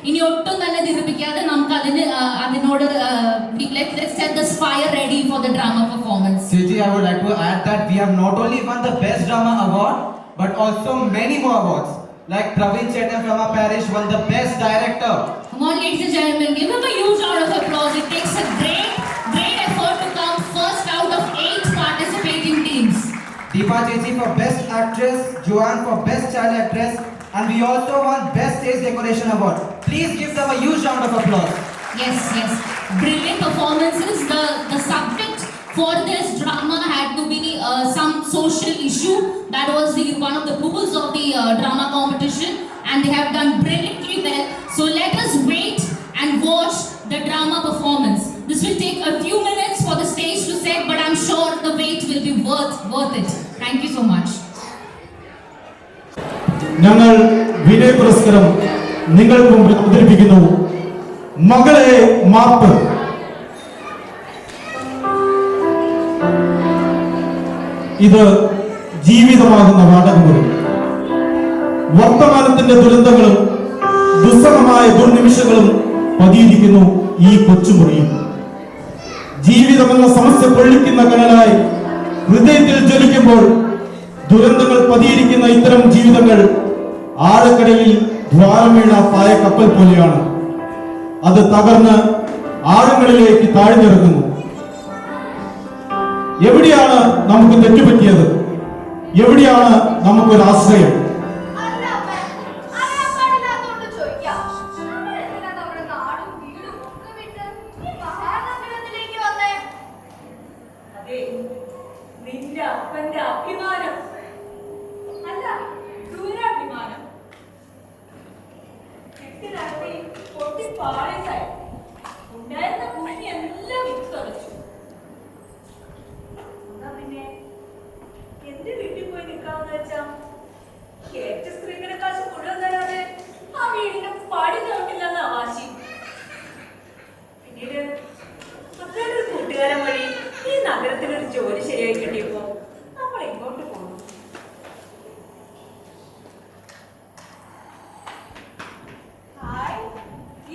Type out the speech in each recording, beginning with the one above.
ഇനി ഒട്ടും തന്നെ ദീർഘിപ്പിക്കാതെ നമുക്ക് അതിനോട് let's set this fire ready for the drama performance. Sweetie, I would like to add that we have not only won the Best Drama Award, but also many more awards. Like Praveen Chetan from our parish won the Best Director. Come on, ladies and gentlemen, give him a huge round of applause. It takes a great effort to come first out of 8 participating teams. Deepa Chechi for Best Actress, Joanne for Best Child Actress, and we also won Best Stage Decoration Award. Please give them a huge round of applause. Yes. Brilliant performances. The subject for this drama had to be some social issue. That was one of the rules of the drama competition, and they have done brilliantly well. So let us wait and watch the drama performance. This will take a few minutes for the stage to set, but I'm sure the wait will be worth it. Thank you so much. ഞങ്ങൾ വിനയ പുരസ്കാരം നിങ്ങൾക്ക് മുമ്പിൽ അവതരിപ്പിക്കുന്നു. മകളെ മാപ്പ്. ഇത് ജീവിതമാകുന്ന വാടകങ്ങളും വർത്തമാനത്തിന്റെ ദുരന്തങ്ങളും ദുസ്സഹമായ ദുർനിമിഷങ്ങളും പതിയിരിക്കുന്നു ഈ കൊച്ചുമുറിയിൽ. ജീവിതമെന്ന സമസ്യ പൊള്ളിക്കുന്ന കനലായി ഹൃദയത്തിൽ ജ്വലിക്കുമ്പോൾ ദുരന്തങ്ങൾ പതിയിരിക്കുന്ന ഇത്തരം ജീവിതങ്ങൾ ആഴക്കടലിൽ ദ്വാരം വീണ പായ കപ്പൽ പോലെയാണ്. അത് തകർന്ന് ആഴങ്ങളിലേക്ക് താഴ്ന്നിറങ്ങുന്നു. എവിടെയാണ് നമുക്ക് തെറ്റുപറ്റിയത്? എവിടെയാണ് നമുക്കൊരാശ്രയം? നിന്റെ അപ്പന്റെ അഭിമാനം അല്ല, ദുരഭിമാനം. കെട്ടിനടത്തി പൊട്ടിപ്പാളയതായി ഉണ്ടായിരുന്ന ഭൂമി എല്ലാം വിത്തുറച്ചു. എന്നാ പിന്നെ എന്റെ വീട്ടിൽ പോയി നിൽക്കാമെന്ന് വെച്ചാ ഏറ്റ സ്ത്രീകളെ കാശ് മുഴുവൻ തരാതെ ആ വീടിന്റെ പടി ചവിട്ടില്ലെന്ന വാശി. പിന്നീട് മക്കളുടെ ഒരു കൂട്ടുകാരൻ വഴി ഈ നഗരത്തിലൊരു ജോലി ശരിയായി കിട്ടിയപ്പോ നമ്മൾ ഇങ്ങോട്ട് പോകും.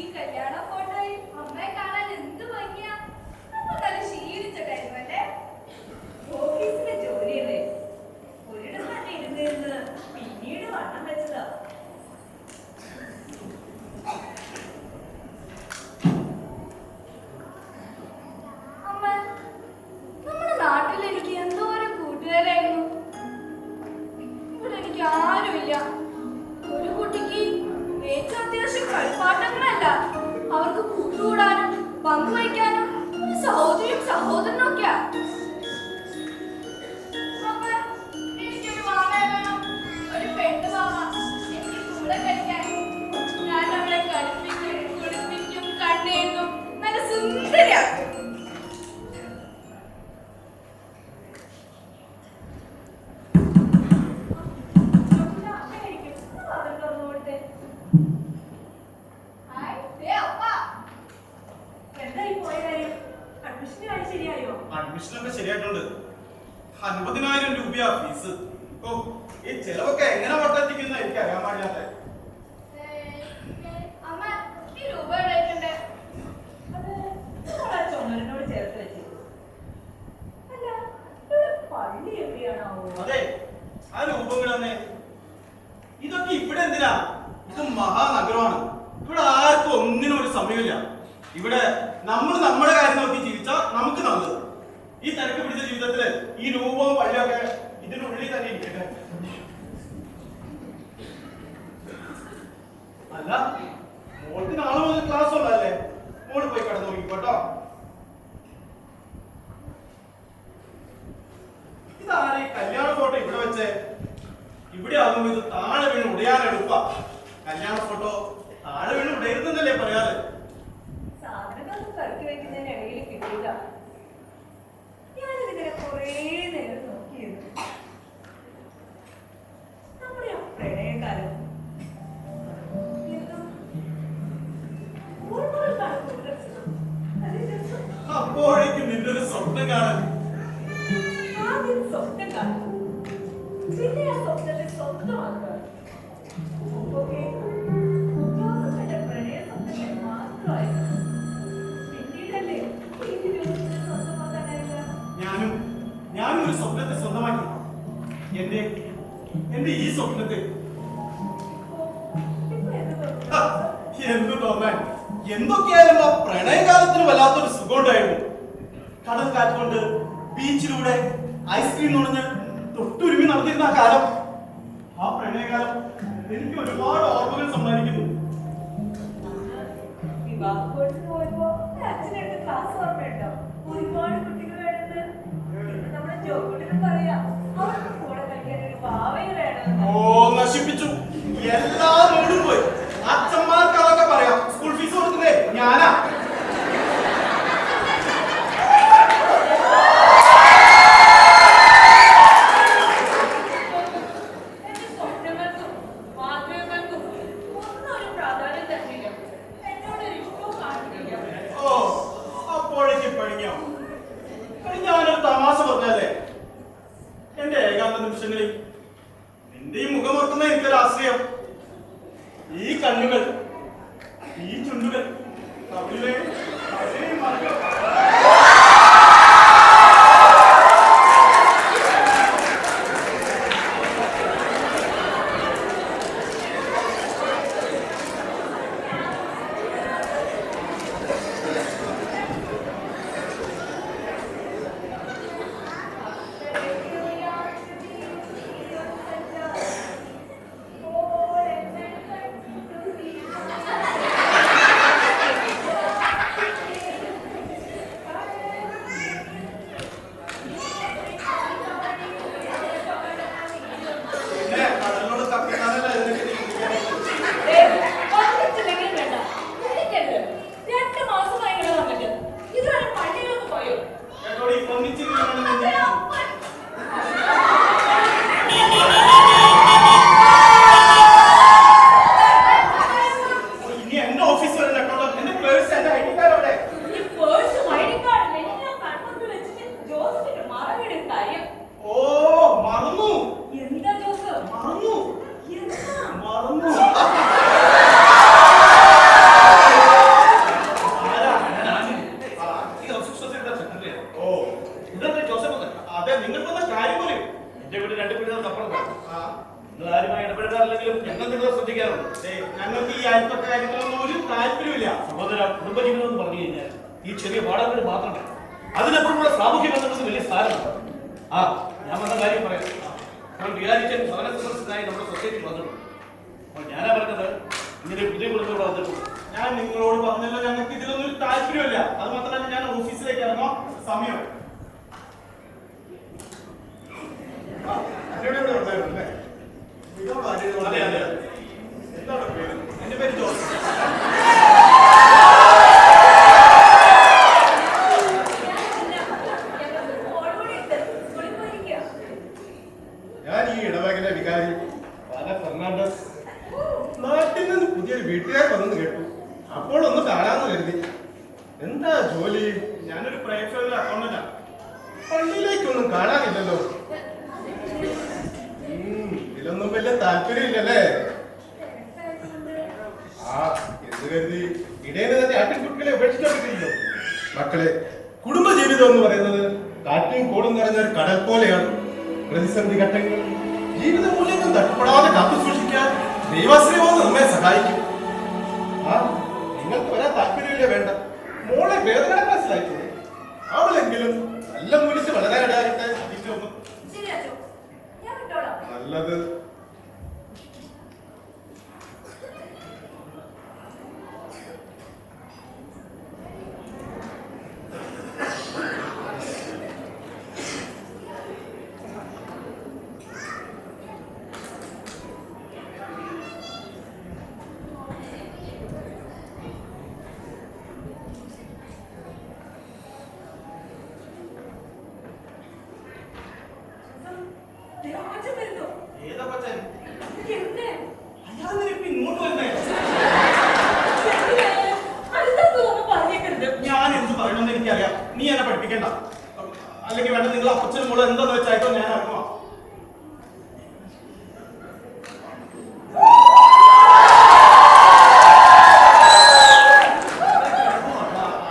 ഈ കല്യാണ ഫോട്ടോയിൽ അമ്മയെ കാണാൻ എന്ത് ഭംഗിയാ. നമ്മൾ നല്ല ശീലിച്ച കാര്യമല്ലേ. ഓഫീസിലെ ജോലിയല്ലേ, ഒരിടം തന്നെ ഇരുന്നിരുന്ന് പിന്നീട് വണ്ണം വെച്ചതാ. നാട്ടിൽ എനിക്ക് എന്തോരം കൂട്ടുകാരായിരുന്നു. ഇവിടെ എനിക്ക് ആരുമില്ല. ഒരു കുട്ടിക്ക് ഏറ്റവും അത്യാവശ്യം കളിപ്പാട്ടങ്ങളല്ല, അവർക്ക് കൂട്ടുകൂടാനും പങ്കുവയ്ക്കാനും ഒരു സഹോദരിയും സഹോദരനും ഒക്കെയാ. എനിക്കൊരു മാമയെ വേണം, ഒരു പെണ്ണ് മാമ. എനിക്ക് കൂടെ കളിക്കാൻ. ഞാൻ അവളെ കളിപ്പിക്കും, കുളിപ്പിക്കും, കണ്ണെഴുതും, നല്ല സുന്ദരിയാക്കും. അഡ്മിഷനൊക്കെ ശരിയായിട്ടുണ്ട്. 50,000 രൂപയാ ഫീസ്. ഓ, ഈ ചെലവൊക്കെ എങ്ങനെ വട്ടെത്തിക്കുന്ന എനിക്ക് അറിയാൻ പാടില്ലാത്ത. അതെ, ആ രൂപങ്ങൾ തന്നെ. ഇതൊക്കെ ഇവിടെ എന്തിനാ? ഇത് മഹാനഗരമാണ്. ഇവിടെ ആർക്കും ഒന്നിനും ഒരു സമയമില്ല. ഇവിടെ നമ്മൾ നമ്മുടെ കാര്യം നോക്കി ജീവിച്ചാൽ നമുക്ക് നല്ലത്. ഈ തിരക്ക് പിടിച്ച ജീവിതത്തില് ഈ രൂപവും പള്ളിയൊക്കെ ഇതിനുള്ളിൽ തന്നെ ഇരിക്കട്ടെ. അല്ല, മോൾക്ക് നാളെ മുതൽ ക്ലാസ് ഉള്ളതല്ലേ? മോള് പോയി കിടന്നു നോക്കിക്കോട്ടോ. ഇതാരെ കല്യാണ ഫോട്ടോ ഇവിടെ വെച്ചേ? ഇവിടെ ആകുമ്പോ ഇത് താഴെ വീണ് ഉടയാൻ എളുപ്പ. കല്യാണ ഫോട്ടോ താഴെ വീണ് ഉടരുന്നല്ലേ പറയാറ്. സാധനങ്ങളൊന്നും കറക്കി വെക്കുന്നതിന് ഇടയിൽ കിട്ടിയതാ. ഞാനിതിനെ കുറേ നേരം നോക്കിയിരുന്നു. നമ്മുടെ ആ പ്രണയകാലം അപ്പോഴേക്കും നിന്റെ ഒരു സ്വപ്നം കാണാൻ. ആദ്യം സ്വപ്നം കാണും, പിന്നെ ആ സ്വപ്നത്തെ സ്വന്തമാക്കുക. പ്രണയ എന്റെ ഈ സ്വപ്നത്തെ ഇപ്പൊ എന്ത് തോന്നുന്നു? ഹാ, എന്ത് തോന്നാൻ എന്തൊക്കെയായാലും ആ പ്രണയകാലത്തിന് വല്ലാത്തൊരു സുഖം ഉണ്ടായിരുന്നു. കടൽ കാറ്റുകൊണ്ട് ബീച്ചിലൂടെ ഐസ്ക്രീം നുണഞ്ഞ് തൊട്ടുരുമി നടന്നിരുന്ന ആ കാലം, ആ പ്രണയകാലം എനിക്ക് ഒരുപാട് ഓർമ്മകൾ സമ്മാനിക്കുന്നു. വിവാഹ കോഴ്സിന് പോയപ്പോ അച്ഛനെടുത്ത ക്ലാസ് ഓർമ്മയുണ്ടോ? ഒരുപാട് കുട്ടികൾ വേണമെന്ന്. ഇന്ന് നമ്മുടെ ജോക്കുട്ടിനും പറയാം അവർക്ക് കൂടെ കളിക്കാൻ ഒരു ഭാവയും വേണമെന്ന്. ഓ, നശിപ്പിച്ചു. എല്ലാ മൂടും പോയി. അച്ഛന്മാർക്ക് അതൊക്കെ പറയാം. സ്കൂൾ ഫീസ് കൊടുക്കുന്നേ ഞാനാ. എന്റെ സ്വപ്നങ്ങൾക്കും ആഗ്രഹങ്ങൾക്കും ഒന്നും ഒരു പ്രാധാന്യം തന്നില്ല. എന്നോടൊരു ഇഷ്ടവും കാണിക്കില്ല. ഓ, അപ്പോഴേക്ക് പഴിഞ്ഞോ? ഞാനൊരു തമാശ പറഞ്ഞല്ലേ. എന്റെ ഏകാന്ത നിമിഷങ്ങളിൽ നിന്റെ ഈ മുഖം ഓർക്കുന്ന എനിക്കൊരു ആശ്രയം. ഈ കണ്ണുകൾ, ഈ ചുണ്ടുകൾ, കവിളിലെ അതേ മറക്കം. പിന്നെ കടലിനോട് തപ്പിക്കാനല്ല ഇതിനൊക്കെ ചിന്തിക്കാനായിട്ട്. ഒന്നിച്ചില്ലെങ്കിലും വേണ്ട. വിളിക്കരുത്. 2 മാസമായി ഇവിടെ വന്നിട്ട്. ഇതുവരെ പള്ളിയിലൊന്ന് പോയോ? കേട്ടോടി, ഒന്നിച്ചിരിക്കുകയാണ് നിന്നെ. ഇനി എന്റെ ഓഫീസ് വരെ കേട്ടോ. എന്റെ പേഴ്സ്, എന്റെ ഐ ഡി കാർഡ് അവിടെ. ഈ പേഴ്സും ഐഡി കാർഡും എല്ലാം കൺമുമ്പിൽ വെച്ചിട്ട് ജോസഫിന്റെ മറവിടും കാര്യം. ഓ, മറന്നു എന്താ ജോസഫ്? മറന്നു എന്താ? മറന്നു. ആരാ? ഞാനാണ്. ആ, ഈ ഓഫീസ് സൊസൈറ്റിയുടെ സെക്രട്ടറിയാ. ഓ, ഇതല്ലേ ജോസഫ് എന്ന്? അതെ, നിങ്ങൾ വന്ന കാര്യം പോലെ എന്റെ വീട് 2 വീടുകൾ അപ്പുറം. നിങ്ങൾ ആരുമായി ഇടപെടാറില്ലെങ്കിലും ഞങ്ങൾ നിങ്ങളെ ശ്രദ്ധിക്കാറുണ്ട്. ഞങ്ങൾക്ക് ഈ അയൽപ്പക്ക കാര്യത്തിലൊന്നും ഒരു താല്പര്യമില്ല. സഹോദര, കുടുംബജീവിതം എന്ന് പറഞ്ഞു കഴിഞ്ഞാൽ ഈ ചെറിയ വാടക വീട് മാത്രമല്ല, അതിനപ്പുറമുള്ള സാമൂഹ്യ ബന്ധങ്ങൾക്ക് വലിയ സ്ഥാനമുണ്ട്. ആ, ഞാൻ വന്ന കാര്യം പറയാം. നമ്മൾ വിചാരിച്ചാൽ ഭവന സന്ദർശനത്തിനായി നമ്മുടെ സൊസൈറ്റി വന്നിട്ടുണ്ട്. അപ്പോൾ ഞാനാ പറഞ്ഞത്, ഇങ്ങനെ പുതിയ കുടുംബം ഇവിടെ വന്നിട്ടുണ്ട്. ഞാൻ നിങ്ങളോട് പറഞ്ഞല്ലോ, ഞങ്ങൾക്ക് ഇതിലൊന്നും ഒരു താല്പര്യമില്ല. അത് മാത്രമല്ല, ഞാൻ ഓഫീസിലേക്ക് ഇറങ്ങാം. സമയം അതെ അതെ. എന്താണ് പേര്? എന്റെ പേര് ജോസ്. ഞാൻ ഈ ഇടവകയിലെ വികാരി ഫാദർ ഫെർണാണ്ടസ്. നാട്ടിൽ നിന്ന് പുതിയൊരു വീട്ടുകാർ വന്നെന്ന് കേട്ടു. അപ്പോൾ ഒന്ന് കാണാമെന്ന് കരുതി. എന്താ ജോലി? ഞാനൊരു പ്രൈവറ്റ് ഫെയറിൽ അക്കൗണ്ടന്റാ. പള്ളിയിലേക്കൊന്നും കാണാനില്ലല്ലോ. ഇതിലൊന്നും വലിയ താല്പര്യമില്ലല്ലേ? ആ, എന്ന് കരുതി ഇടയിൽ തന്നെ ആട്ടിൻകുട്ടികളെ ഉപേക്ഷിക്കപ്പെട്ടില്ലല്ലോ. മക്കളെ, കുടുംബജീവിതം എന്ന് പറയുന്നത് കാറ്റും കോടും നിറഞ്ഞ ഒരു കടൽ പോലെയാണ്. പ്രതിസന്ധി ഘട്ടങ്ങൾ ജീവിത മൂല്യങ്ങൾ തട്ടപ്പെടാതെ കാത്തു സൂക്ഷിക്കാൻ ദൈവാശ്രയമോ നമ്മെ സഹായിക്കും. ആ, നിങ്ങൾക്ക് വരാൻ താല്പര്യമില്ല വേണ്ട. മോളെ വേദന ക്ലാസ്സിലായിട്ടുണ്ട്. അവളെങ്കിലും നല്ല മൂല്യത്തിൽ വളരാനിടയാകട്ടെ. ശരി അച്ചോ, ഞാൻ വിട്ടോളാം. നല്ലത്. അച്ഛൻ വരുന്നു. ഏതാ പച്ചൻ? എന്ത്? അയാൾ ഇപ്പൊ ഇങ്ങോട്ട് വരുന്നേ? അടുത്തൊന്നും ഒന്നും പറഞ്ഞേക്കരുത്. ഞാൻ എന്ത് പറയണമെന്ന് എനിക്കറിയാം. നീ എന്നെ പഠിപ്പിക്കണ്ട. അല്ലെങ്കിൽ വേണ്ട, നിങ്ങൾ അപ്പച്ചനും മോള് എന്താന്ന് വെച്ചായിട്ടോ ഞാൻ ഇറങ്ങുവാ.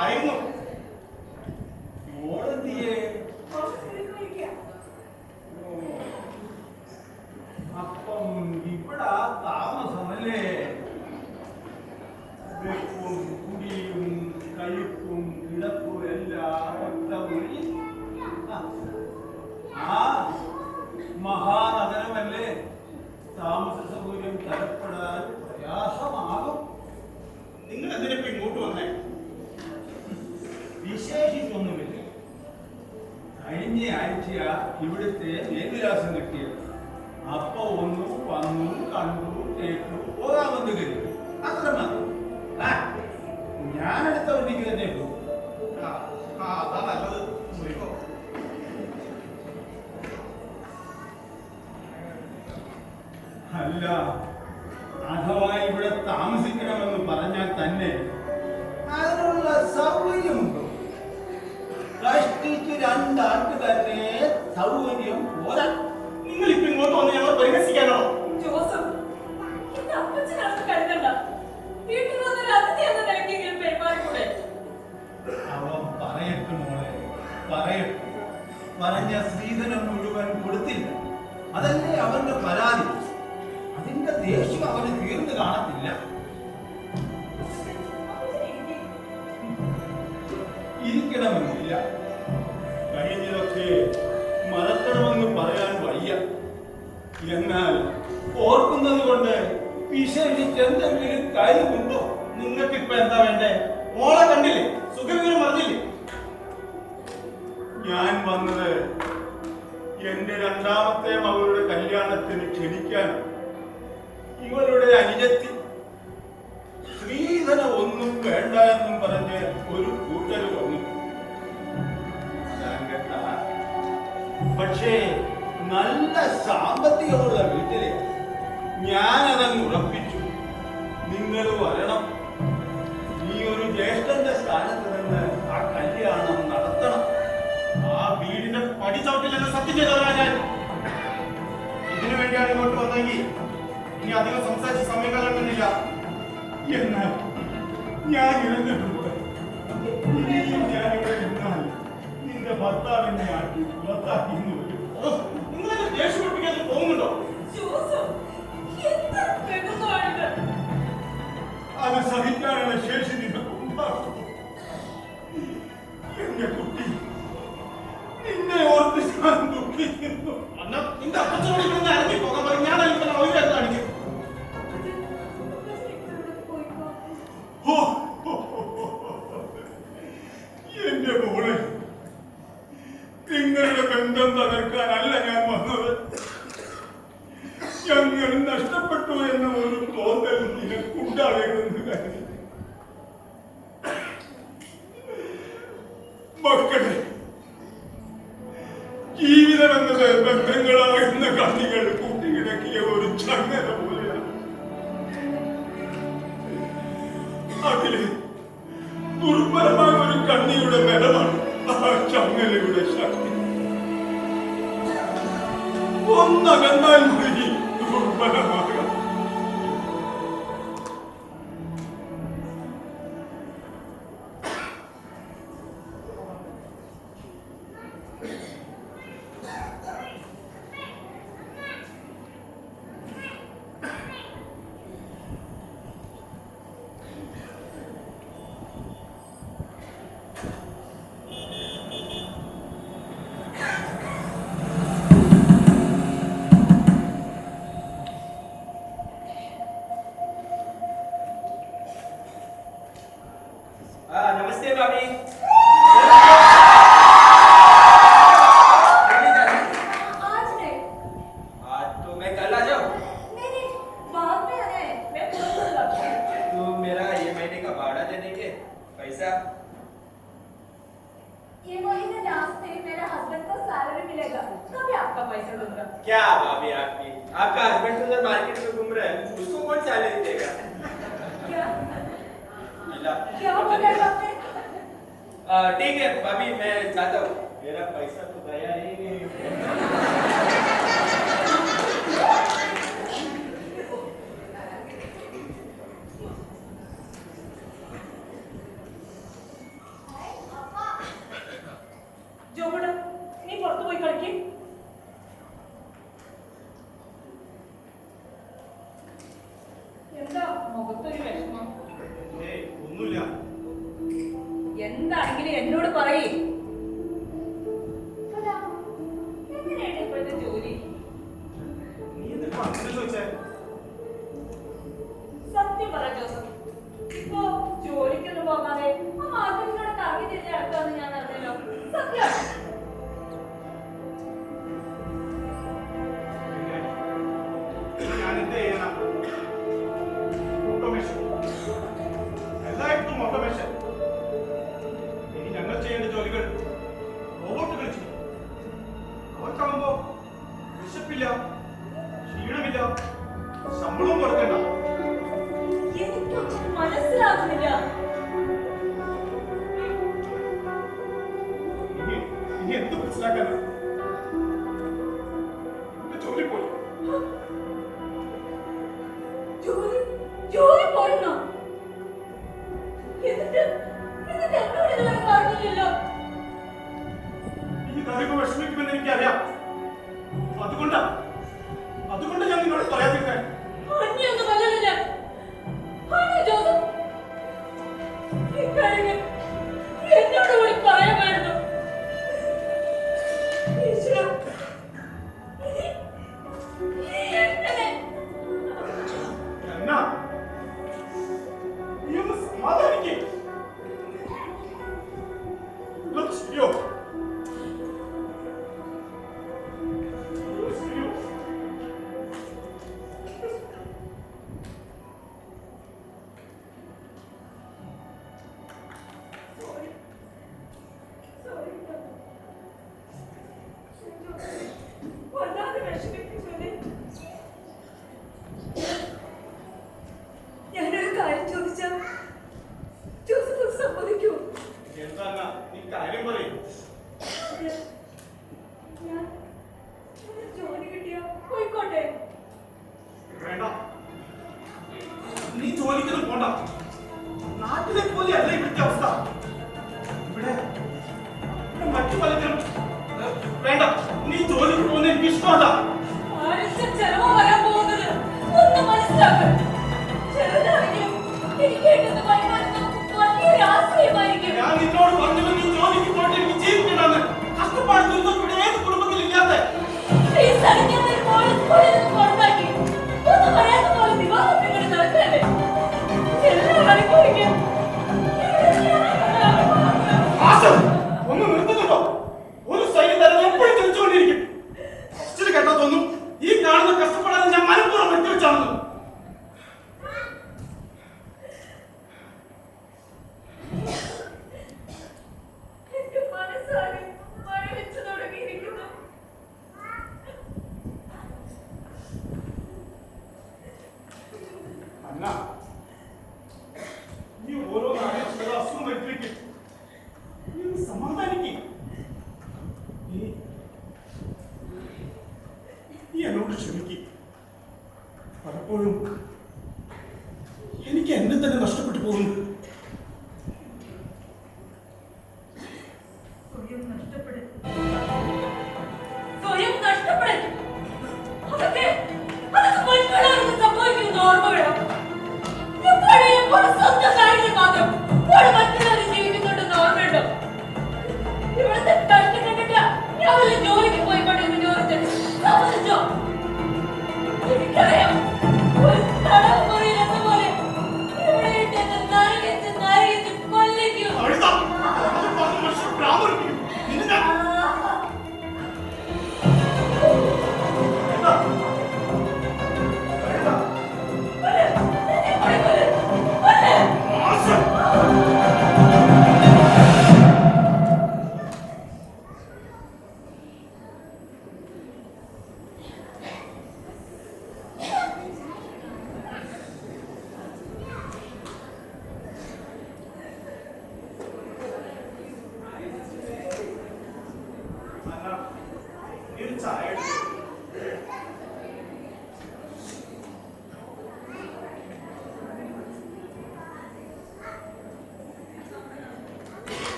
ആയിരുന്നു. മോളെന്തിയേ? കുറച്ച് തിരക്ക് വയ്ക്കുക. ആ വെപ്പും കുടിയും കഴിപ്പും കിടപ്പും എല്ലാം ഒറ്റ മുറി. ആ മഹാനഗരമല്ലേ താമസ സൗകര്യം തരപ്പെടാൻ പ്രയാസമാകും. നിങ്ങൾ എന്തിനിപ്പോ ഇങ്ങോട്ട് വന്നേ? വിശേഷിച്ചൊന്നുമില്ല. കഴിഞ്ഞ ആഴ്ച ഇവിടുത്തെ മേൽവിലാസം കിട്ടിയത്. അപ്പൊ ഒന്നു വന്നു കണ്ടു കേട്ടു പോകാമെന്ന് കരുതി. അത്ര മതി. ഞാനെടുത്ത വണ്ടിക്ക് തന്നെ പോകും. അതാ നല്ലത്. പോയിക്കോ. അല്ല, അഥവാ ഇവിടെ താമസിക്കണമെന്ന് പറഞ്ഞാൽ തന്നെ അതിനുള്ള സൗകര്യമുണ്ടോ? കഷ്ടിച്ച് രണ്ടാട്ടുകാരനെ സൗകര്യം പോരാ. നിങ്ങൾ ഇപ്പൊ ഇങ്ങോട്ട് വന്ന് ഞങ്ങൾ പരിഹസിക്കാനോ? ജോസഫ്, എന്റെ അപ്പച്ചനാണെന്ന് കരുതണ്ട. വീട്ടിൽ വന്നൊരു അതിഥി എന്ന നിലയ്ക്കെങ്കിലും പെരുമാറിക്കൂടെ? അവൻ പറയട്ടെ മോളെ, പറയട്ടെ. പറഞ്ഞ സ്ത്രീധനം മുഴുവൻ കൊടുത്തില്ല. അതല്ലേ അവന്റെ പരാതി. അതിന്റെ ദേഷ്യം അവന് തീർന്നു കാണത്തില്ല. ഇരിക്കണമെന്നില്ല. കഴിഞ്ഞതൊക്കെ മറക്കണമെന്ന് പറയാൻ വയ്യ. എന്നാൽ ഓർക്കുന്നത് കൊണ്ട് വിശേഷിച്ച് എന്തെങ്കിലും കാര്യമുണ്ടോ? നിങ്ങൾക്കിപ്പോ എന്താ വേണ്ടേ? മോളെ കണ്ടില്ലേ? സുഖവിവരം അറിഞ്ഞില്ലേ? ഞാൻ വന്നത് എന്റെ രണ്ടാമത്തെ മകളുടെ കല്യാണത്തിന് ക്ഷണിക്കാൻ. ഇവരുടെ അനുജത്തി സ്ത്രീധനം ഒന്നും വേണ്ട എന്നും പറഞ്ഞ് ഒരു കൂട്ടര് വന്നു. പക്ഷേ നല്ല സാമ്പത്തികമുള്ള വീട്ടിലെ ഞാനതങ്ങ് ഉറപ്പിച്ചു. നിങ്ങൾ വരണം. നീ ഒരു ജ്യേഷ്ഠന്റെ സ്ഥാനത്ത് നിന്ന് ആ കല്യാണം നടത്തണം. ആ വീടിന്റെ പടി ചവിട്ടില്ലെന്ന് സത്യം ചെയ്തവരാ ഞാൻ. ഇതിനു വേണ്ടിയാണ് ഇങ്ങോട്ട് വന്നെങ്കിൽ ഇനി അധികം സംസാരിച്ച് സമയം കളയുന്നില്ല. എന്നാൽ ഞാൻ ഇറങ്ങിയിട്ടുണ്ട്. ഇനിയും ഞാനിവിടെ നിന്നാൽ നിന്റെ ഭർത്താവിനെ ആക്കി പുറത്താക്കി നിങ്ങളെ ദേഷ്യം പിടിപ്പിക്കാൻ പോകുന്നുണ്ടോ? ജോസഫ്, എന്ത് പെരുന്നാളിത്? അത് സഹിക്കാനുള്ള ശേഷി നിനക്കുണ്ടാകും. എന്റെ കുട്ടി, നിന്നെ ഓർത്ത് ഞാൻ ദുഃഖിക്കുന്നു. നിന്റെ അപ്പച്ചനോട് ഇറങ്ങി പോകാൻ പറയും. ഞാൻ ഒഴിവാക്കി കാണിക്കും. എന്റെ മോളെ, നിങ്ങളുടെ ബന്ധം തകർക്കാനല്ല ഞാൻ വന്നത്. ഞങ്ങൾ നഷ്ടപ്പെട്ടു എന്ന ഒരു തോന്നൽ നിനക്കുണ്ടാകരുതെന്ന് കരുതി. മക്കളെ, ജീവിതം എന്നത് ബന്ധങ്ങളാകുന്ന കണ്ണികൾ കൂട്ടിക്കിടക്കിയ ഒരു ചങ്ങല പോലെയാണ്. അതില് ദുർബലമായ ഒരു കണ്ണിയുടെ ബലമാണ് ആ ചങ്ങലയുടെ ശക്തി. ഒന്നകന്നാൽ മതി ദുർബലമാകാം. नमस्ते भाभी। आज नहीं। आज तो मैं कल आ जाऊँ। नहीं, बाद में आना है। मैं बोलूँगा। तो मेरा ये महीने का भाड़ा देने के पैसा? ये महीने लास्ट में मेरे हस्बैंड को सैलरी मिलेगा, तभी आपका पैसा दूंगा। क्या भाभी आपकी? आपका हस्बैंड तो उधर मार्केट में घूम रहा है, उसको कौन सैलरी देगा? क्या? मिला। क्या बोला आपने? ठीक है भाभी, मैं जाता हूँ। मेरा पैसा तो गया ही नहीं। जो बड़ा नहीं पढ़तो वही करके എന്താ മുഖത്തൊരു വിഷമം? ഏയ്, ഒന്നുമില്ല. എന്താണെങ്കിലും എന്നോട് പറയേ. അല്ല, എങ്ങനെയാണ് ഇപ്പോഴത്തെ ജോലി? നീ എന്തിനാ അങ്ങനെ ചോദിച്ചേ? സത്യം പറ ജോസഫ്. ഇപ്പോ ജോലിക്കൊന്നും പോകാതെ ആ മാർക്കറ്റിലൂടെ കറങ്ങി തിരിഞ്ഞ് നടക്കാന്ന് ഞാൻ അറിഞ്ഞല്ലോ. സത്യമാണ്. പിന്നെ ഞാൻ എന്ത് ചെയ്യണം? ഓട്ടോമേഷൻ, എല്ലായിടത്തും ഓട്ടോമേഷൻ. ഇനി ഞങ്ങൾ ചെയ്യേണ്ട ജോലികൾ റോബോട്ടുകൾ ചെയ്യും. അവർക്കാവുമ്പോ വിശപ്പില്ല, ക്ഷീണമില്ല, ശമ്പളവും കൊടുക്കണ്ട. എനിക്കൊന്നും മനസ്സിലാകുന്നില്ല. ഇനി എന്ത് മനസ്സിലാക്കാനാ? എന്റെ ജോലി പോയി. ജോലി പോയിരുന്നോ? എന്നിട്ട് എന്നോട് ഇതുവരെ പറഞ്ഞില്ലല്ലോ. ഈ കാര്യങ്ങൾ വിഷമിക്കുമെന്ന് എനിക്കറിയാം. അതുകൊണ്ടാ ഞാൻ നിന്നോട് പറയാതിരിക്കാൻ. അന്യൊന്നും വല്ലതല്ല. ആണോ ജോസഫ്? ഇക്കാര്യങ്ങൾ എന്നോട് കൂടി പറയാമായിരുന്നു. ഈശ്വരാ, എങ്ങനെ? എന്നാ നീ ഒന്ന് സമാധാനിക്കേ. ശരിയോ? ശരിയോ? വല്ലാതെ വിഷമിപ്പിച്ചോനെ. ഞാനൊരു കാര്യം ചോദിച്ചാ ജോസഫ് സമ്മതിക്കൂ? എന്താ നീ കാര്യം പറയും? ഞാൻ ജോലി കിട്ടിയാ പോയിക്കോട്ടെ. വേണ്ട, നീ ജോലിക്കൊന്നും പോണ്ട. നാട്ടിലെ പോലെ അല്ല ഇവിടുത്തെ അവസ്ഥ. ഇവിടെ മറ്റു പലതിനും വേണ്ട. നീ ജോലിക്ക് പോകുന്ന എനിക്ക് ഇഷ്ടമല്ല. ആഴ്ച ചെലവ് വരാൻ പോകുന്നത് ഒന്ന് മനസ്സിലാക്കുക. ചെറുതാണെങ്കിലും എനിക്ക് കിട്ടുന്ന വരുമാനം വലിയൊരു ആശ്രയമായിരിക്കും. ഞാൻ നിന്നോട് പറഞ്ഞത് നീ ജോലിക്ക് പോയിട്ട് എനിക്ക് ജീവിക്കണമെന്ന്. കഷ്ടപ്പാട് തീർന്നപ്പോൾ ഇവിടെ ഏത് കുടുംബത്തിലില്ലാത്ത ഈ സ്ഥലത്ത് ഒരു മോളെ സ്കൂളിൽ നിന്ന് പുറത്താക്കി. ഒന്നും പറയാത്ത പോലെ വിവാഹം നിങ്ങൾ നടക്കല്ലേ? എല്ലാം അനുഭവിക്കും. ആശം ഒന്ന് നിർത്തുന്നുണ്ടോ? ഒരു സൈനിക എപ്പോഴും ചലിച്ചുകൊണ്ടിരിക്കും. കേട്ടോ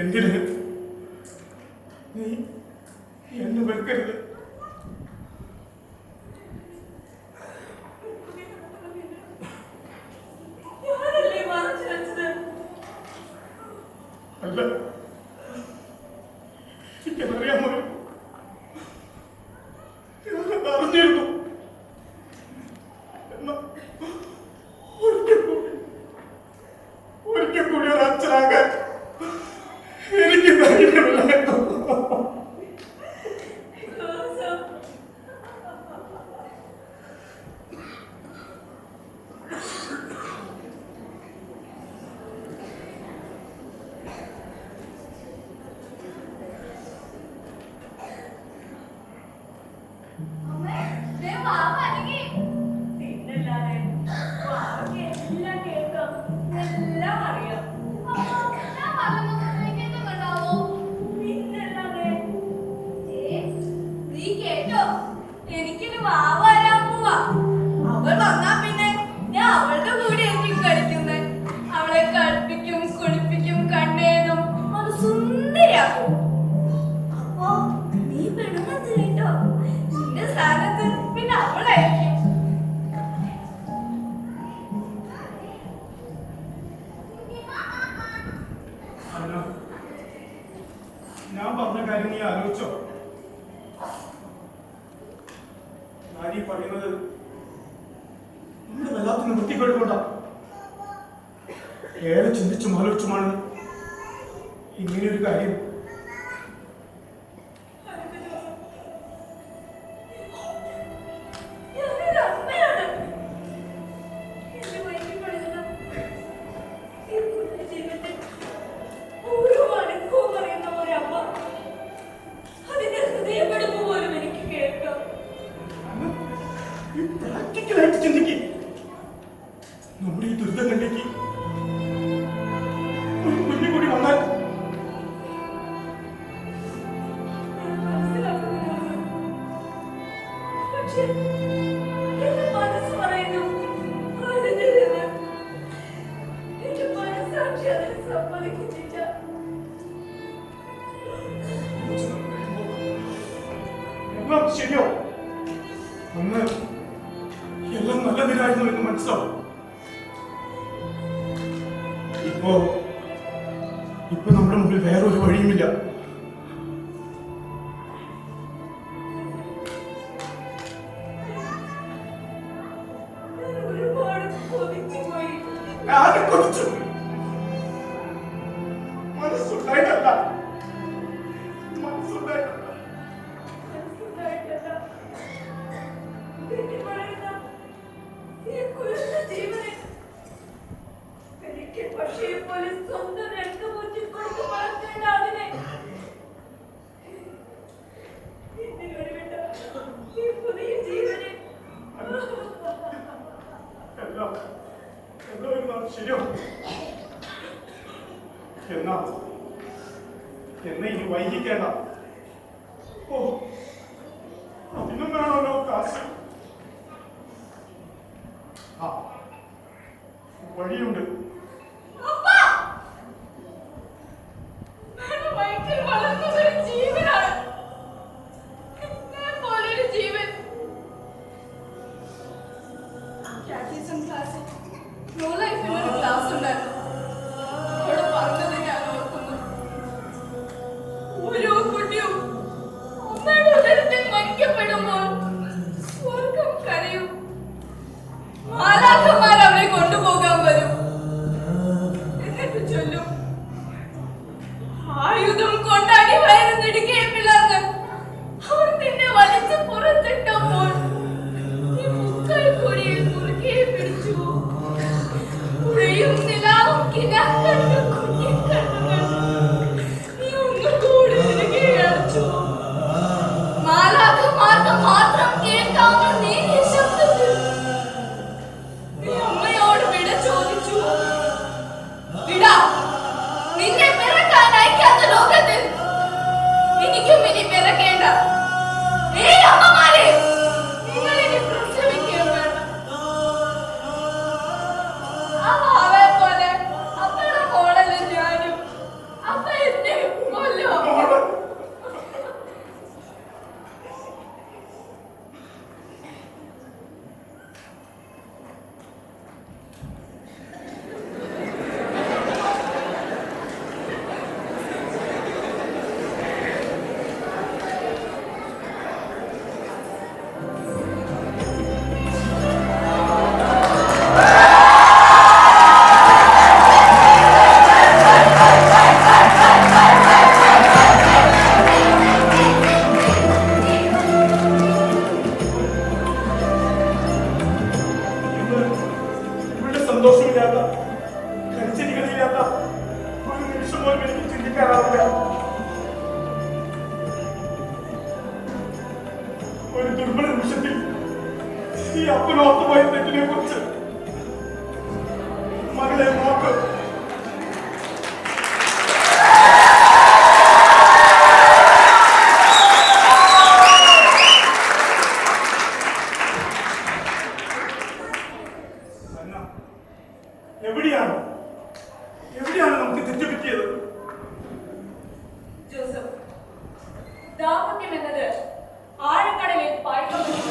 എന്തിന് നീ എന്നെ വെറുക്കരുത്. ഞാനല്ലേ മറച്ചു വെച്ചത്? അല്ല, എനിക്കറിയാമോ, ഞാനത് അറിഞ്ഞിരുന്നു. എന്നാൽ ഒരിക്കൽ കൂടി ഒരു അച്ഛനാകാൻ എനിക്ക് ധൈര്യമില്ലായിരുന്നു. അമ്മേ, ദേ വാവ അനങ്ങി. പിന്നല്ലാതെ വാവയ്ക്ക് എല്ലാം കേൾക്കാം, എല്ലാം അറിയാം. അമ്മ, ഞാൻ പറയുന്നത് കേൾക്കുന്നുണ്ടാവോ? പിന്നല്ലാതെ. നീ കേട്ടോ, എനിക്കൊരു വാവ വരാൻ പോവാ. അവൾ വന്നാ പിന്നെ ഞാൻ അവളുടെ കൂടെ ആയിരിക്കും കളിക്കുന്നത്. അവളെ കളിപ്പിക്കും, കുളിപ്പിക്കും, കണ്ണേതും അത് സുന്ദരിയാക്കും. അപ്പോ നീ പെടുന്നത് കേട്ടോ, നിന്റെ സ്ഥാനത്ത് പിന്നെ അവളായിരിക്കും. അല്ല, ഞാൻ പറഞ്ഞ കാര്യം നീ ആലോചിച്ചോ? ഞാൻ ഈ പറയുന്നത് നമ്മുടെ വല്ലാത്ത വൃത്തികേടുകൊണ്ടാ. ഏറെ ചിന്തിച്ചും ആലോചിച്ചുമാണ് ഇങ്ങനെയൊരു കാര്യം. ഞാനൊരു അമ്മയാണ്. എന്റെ വയറ്റിൽ വളരുന്ന ഈ കുഞ്ഞു ജീവിതത്തിൽ ഓരോ അനക്കവും അറിയുന്ന ഒരമ്മ. അതിന്റെ ഹൃദയപ്പെടുമ്പ് പോലും എനിക്ക് കേൾക്കാം. പ്രാക്ടിക്കലായിട്ട് ചിന്തിക്കും. നമ്മുടെ ഈ ദുരിതങ്ങളിലേക്ക് ഒരു കുഞ്ഞു കൂടി വന്നാൽ ഞാൻ മനസ്സിലാക്കുന്നുണ്ട്. പക്ഷേ എന്റെ മനസ്സ് പറയുന്നു അരുതെന്ന്. എന്റെ മനസ്സാക്ഷി അതിന് സമ്മതിക്കുന്നില്ല. എല്ലാം ശരിയോ? അന്ന് എല്ലാം നല്ലതിനായിരുന്നു എന്ന് മനസ്സിലാവും. ഇപ്പൊ നമ്മുടെ മുമ്പിൽ വേറൊരു വഴിയുമില്ല. ഞാൻ ഒരുപാട് കൊതിച്ചു പോയി. ആരെ കൊതിച്ചു? മനസ്സുണ്ടായിട്ടല്ല. മനസ്സുണ്ടായിട്ടല്ല. മനസ്സിലായിട്ടല്ല. തെറ്റിപ്പറയുന്ന ഈ കുരുന്ന ജീവനെ എനിക്ക് പക്ഷിയെപ്പോലെ സ്വന്തം രക്തമൂറ്റി കൊടുത്ത് വളർത്തേണ്ട അതിനെ എന്തിനൊരു വിട്ട ഈ പുതിയ ജീവനെ എല്ലാം ഒരു നാൾ ശരിയാവും. എന്നെ ഇനി വൈകിക്കേണ്ട. ഓ, അതിനും വേണമല്ലോ കാശ്. ആ, വഴിയുണ്ട്. അപ്പാ! എന്റെ വയറ്റിൽ വളർന്നത് ഒരു ജീവനാണ്. എന്നെ പോലൊരു ജീവൻ. കാറ്റഗറിസം ക്ലാസ്സിൽ നോ ലൈഫിനൊരു ക്ലാസ് ഉണ്ടായിരുന്നു. അവിടെ പറഞ്ഞത് ഞാൻ ഓർക്കുന്നു. ഓരോ കുട്ടിയും അമ്മയുടെ ഉദരത്തിൽ വയ്ക്കപ്പെടുമ്പോൾ സ്വർഗം കരയും. മാലാഖമാർ അവരെ കൊണ്ടുപോകാൻ വരും. എന്നിട്ട് ചൊല്ലും, ആയുധം കൊണ്ടാടി വയറുന്നിടുകയെ പിളർന്ന് അവർ നിന്നെ വലിച്ച് പുറത്തിട്ടപ്പോൾ നീ മുക്കൽ കൊടിയിൽ മുറുകെ പിടിച്ചു. പുഴയും നിലാവും കിനാക്കണ്ട കുഞ്ഞിക്കണ്ണുകൾ നീ ഒന്നുകൂടി തിരികെ അടച്ചു. മാലാഖമാർക്ക് മാത്രം കേൾക്കാവുന്ന നേരിയ ശബ്ദത്തിൽ നീ അമ്മയോട് വിട ചോദിച്ചു. വിട, നിന്നെ പിറക്കാൻ അയക്കാത്ത ലോകത്തിൽ എനിക്കും വിശ്വസിക്കാനാവില്ല. ഒരു ദുർബല നിമിഷത്തിൽ ഈ അപ്പനോർത്തുപോയ തെറ്റിനെ കുറിച്ച് മകളെ നോക്ക്. എവിടെയാണ് നമുക്ക് തെറ്റുപറ്റിയത്? ജോസഫ്, ദാമ്പത്യം എന്നത് ആഴക്കടലിൽ പായ്ക്കപ്പെടുന്ന